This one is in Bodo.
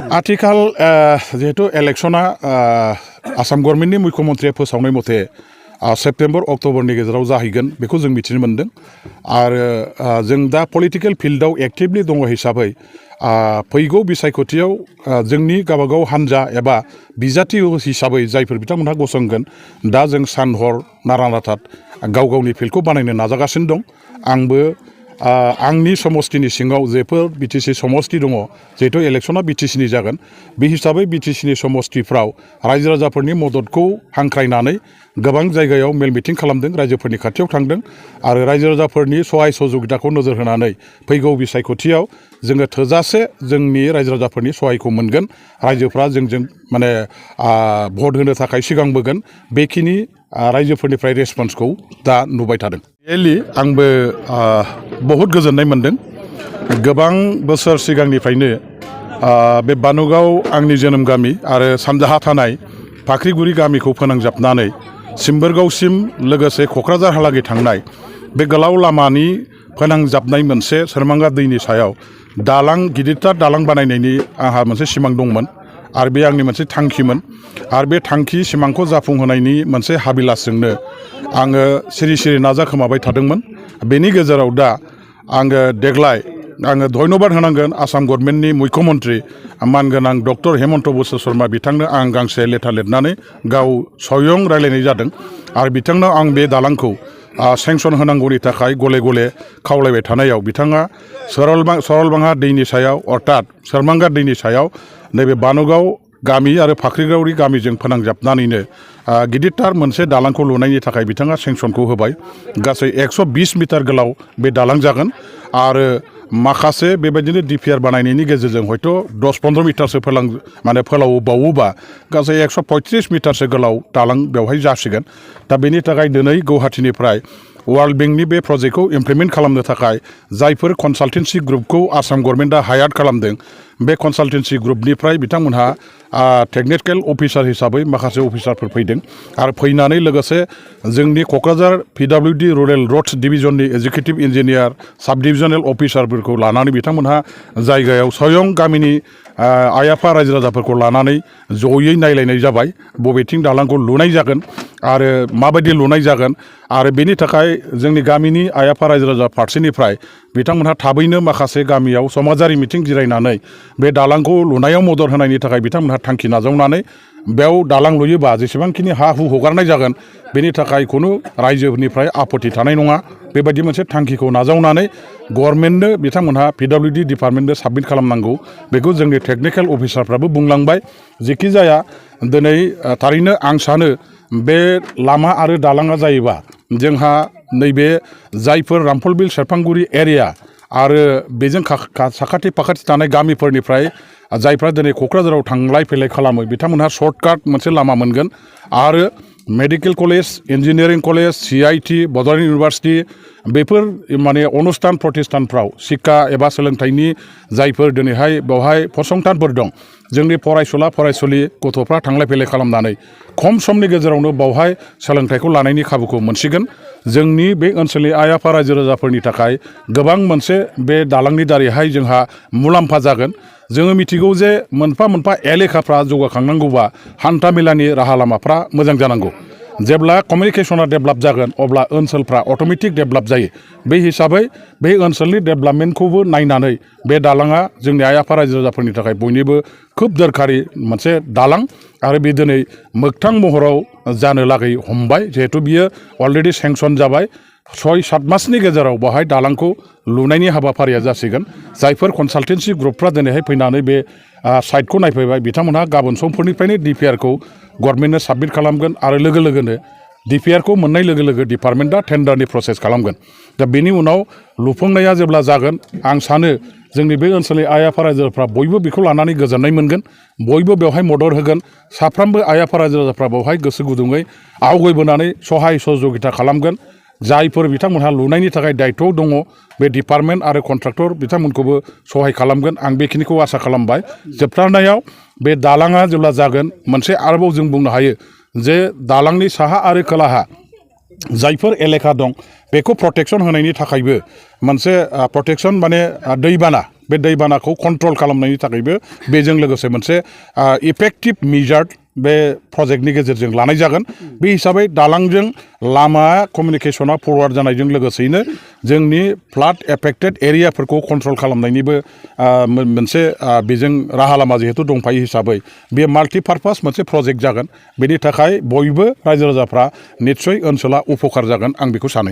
आथिखाल जिहेतु इलेक्शना आसाम गभर्नमेन्टनि मुख्यमन्त्रिया फोसावनाय मथे सेप्टेम्बर अक्ट'बरनि गेजेराव जाहैगोन बेखौ जों मिथिनो मोन्दों आरो जों दा पलिटिकेल फिल्डआव एक्टिभलि दङ हिसाबै फैगौ बिसायख'थियाव जोंनि गावबागाव हान्जा एबा बिजाथि हिसाबै जायफोर बिथांमोनहा गसंगोन दा जों सान हर नारा नाथा गाव गावनि फिल्डखौ बानायनो नाजागासिनो दं आंबो आंनि समस्तिनि सिङाव जेफोर बिटिसि समस्ति दङ जिहेतु इलेक्शना बिटिसिनि जागोन बे हिसाबै बिटिसिनि समस्तिफ्राव रायजो राजाफोरनि मददखौ हांख्रायनानै गोबां जायगायाव मेल मिटिं खालामदों रायजोफोरनि खाथियाव थांदों आरो रायजो राजाफोरनि सहाय सहजुगिताखौ नोजोर होनानै फैगौ बिसायख'थियाव जोङो थोजासे जोंनि रायजो राजाफोरनि सहायखौ मोनगोन रायजोफ्रा जोंजों माने भट होनो थाखाय सिगांबोगोन बेखिनि रायजोफोरनिफ्राय रेसपन्सखौ दा नुबाय थादों। रियेलि आंबो बहुत गोजोननाय मोन्दों गोबां बोसोर सिगांनिफ्रायनो बे बानुगाव आंनि जोनोम गामि आरो सानजाहा थानाय फाख्रिगुरि गामिखौ फोनांजाबनानै सिम्बोरगावसिम लोगोसे क'क्राझारहालागै थांनाय बे गोलाव लामानि फोनांजाबनाय मोनसे सोरमांगा दैनि सायाव दालां गिदिरथार दालां बानायनायनि आंहा मोनसे सिमां दंमोन आरो बे आंनि मोनसे थांखिमोन आरो बे थांखि सिमांखौ जाफुंहोनायनि मोनसे हाबिलासजोंनो आङो सिरि सिरि नाजाखोमाबाय थादोंमोन बेनि गेजेराव दा आङो देग्लाय आङो धन्यबाद होनांगोन आसाम गभर्नमेन्टनि मुख्यमन्त्रि मानगोनां डक्टर हेमन्त बिश्व शर्मा बिथांनो आं गांसे लेटार लिरनानै गाव स्वयं रायलायनाय जादों आरो बिथांनाव आं बे दालांखौ सेंसन होनांगौनि थाखाय गले गले खावलायबाय थानायाव बिथाङा सरलबाङा दैनि सायाव अर्थात सोरमांगा दैनि सायाव नैबे बानुगाव गामि आरो फाख्रिगुरि गामिजों फोनांजाबनानैनो गिदिरथार मोनसे दालांखौ लुनायनि थाखाय बिथाङा सेंसनखौ होबाय गासै 120 मिटार गोलाव बे दालां जागोन आरो माखासे बेबायदिनो डिपिआर बानायनायनि गेजेरजों हयथ' 10-15 मिटारसो फोलावबावोबा गासै 135 मिटारसो गोलाव दालां बेवहाय जासिगोन दा बेनि थाखाय दिनै गुवाहाटीनिफ्राय वर्ल्ड बेंकनि बे प्रजेक्टखौ इमप्लिमेन्ट खालामनो थाखाय जायफोर कनसाल्टेन्सि ग्रुपखौ आसाम गभर्नमेन्टआ हायार खालामदों बे कनसाल्टेन्सि ग्रुपनिफ्राय बिथांमोनहा टेकनिकेल अफिसार हिसाबै माखासे अफिसारफोर फैदों आरो फैनानै लोगोसे जोंनि क'क्राझार PWD रुरेल रड्स डिभिजननि एजुकेटिभ इन्जिनियार साब डिभिजनेल अफिसारफोरखौ लानानै बिथांमोनहा जायगायाव स्वयं गामिनि आइ आफा रायजो राजाफोरखौ लानानै जयै नायलायनाय जाबाय बबेथिं दालांखौ लुनाय जागोन आरो माबायदि लुनाय जागोन आरो बेनि थाखाय जोंनि गामिनि आइ आफा रायजो राजा फारसेनिफ्राय बिथांमोनहा थाबैनो माखासे गामियाव समाजारि मिटिं जिरायनानै बे दालांखौ लुनायाव मदद होनायनि थाखाय बिथांमोनहा थांखि नाजावनानै बेयाव दालां लुयोबा जेसेबांखिनि हा हु हगारनाय जागोन बेनि थाखाय खुनु रायजोनिफ्राय आपत्ति थानाय नङा बेबायदि मोनसे थांखिखौ नाजावनानै गभर्नमेन्टनो बिथांमोनहा PWD डिपार्टमेन्टनो साबमिट खालामनांगौ बेखौ जोंनि टेकनिकेल अफिसारफ्राबो बुंलांबाय जेखि जाया दिनै थारैनो आं सानो बे लामा आरो दालाङा जायोबा जोंहा नैबे जायफोर रामफलबिल सेरफांगुरि एरिया आरो बेजों साखाथि फाखाथि थानाय गामिफोरनिफ्राय जायफ्रा दिनै क'क्राझाराव थांलाय फैलाय खालामो बिथांमोनहा सर्टकाट मोनसे लामा मोनगोन आरो medical college engineering college CIT Bodoland university बेफोर माने अनुस्थान प्रतिष्ठानफ्राव शिक्षा एबा सोलोंथाइनि जायफोर दिनैहाय बेवहाय फसंथानफोर दं जोंनि फरायसुला फरायसुलि गथ'फ्रा थांलाय फैलाय खालामनानै खम समनि गेजेरावनो बावहाय सोलोंथाइखौ लानायनि खाबुखौ मोनसिगोन जोंनि बे ओनसोलनि आइ आफा रायजो राजाफोरनि थाखाय गोबां मोनसे बे दालांनि दारैहाय जोंहा मुलाम्फा जागोन जोङो मिथिगौ जे मोनफा मोनफा एलेखाफ्रा जौगाखांनांगौबा हान्था मेलानि राहा लामाफ्रा मोजां जानांगौ जेब्ला कमिउनिकेशना डेभेलप जागोन अब्ला ओनसोलफ्रा अट'मेटिक डेभेलप जायो बे हिसाबै बे ओनसोलनि डेभेलपमेन्टखौबो नायनानै बे दालाङा जोंनि आइ आफा रायजो राजाफोरनि थाखाय बयनिबो खोब दरखारि मोनसे दालां आरो बे दिनै मोगथां महराव जानो लागै हमबाय जिहेथु बियो अलरेडि सेंसन जाबाय 6-7 मासनि गेजेराव बेवहाय दालांखौ लुनायनि हाबाफारिया जासिगोन जायफोर कनसाल्टेन्सि ग्रुपफ्रा दिनैहाय फैनानै बे साइटखौ नायफैबाय बिथांमोनहा गाबोन समफोरनिफ्रायनो DPRखौ गभर्नमेन्टनो साबमिट खालामगोन आरो लोगो लोगोनो DPRखौ मोननाय लोगो लोगो डिपार्टमेन्टआ टेन्डारनि प्रसेस खालामगोन दा बेनि उनाव लुफुंनाया जेब्ला जागोन आं सानो जोंनि बे ओनसोलनि आइ आफा रायजो राजाफ्रा बयबो बेखौ लानानै गोजोननाय मोनगोन बयबो बेवहाय मदद होगोन साफ्रोमबो आइ आफा रायजो राजाफ्रा बेवहाय गोसो गुदुङै आवगायबोनानै सहाय सहजुगिता खालामगोन जायफोर बिथांमोनहा लुनायनि थाखाय दायथ' दङ बे डिपार्टमेन्ट आरो कन्ट्राक्टर बिथांमोनखौबो सहाय खालामगोन आं बेखिनिखौ आसा खालामबाय जोबथारनायाव बे दालाङा जेब्ला जागोन मोनसे आरोबाव जों बुंनो हायो जे दालांनि साहा आरो खोलाहा जायफोर एलेखा दं बेखौ प्रटेक्सन होनायनि थाखायबो मोनसे प्रटेक्सन माने दैबाना बे दैबानाखौ कन्ट्रल खालामनायनि थाखायबो बेजों लोगोसे मोनसे इफेक्टिभ मेजार्ड बे प्रजेक्टनि गेजेरजों लानाय जागोन बे हिसाबै दालांजों लामा कमिउनिकेसना फरवार्ड जानायजों लोगोसेयैनो जोंनि फ्लाड एफेक्टेड एरियाफोरखौ कन्ट्रल खालामनायनिबो मोनसे बेजों राहा लामा जिहेतु दंफायो हिसाबै बे माल्टिपार्पास मोनसे प्रजेक्ट जागोन बेनि थाखाय बयबो रायजो राजाफ्रा निस्सय ओनसोला उपकार जागोन आं बेखौ सानो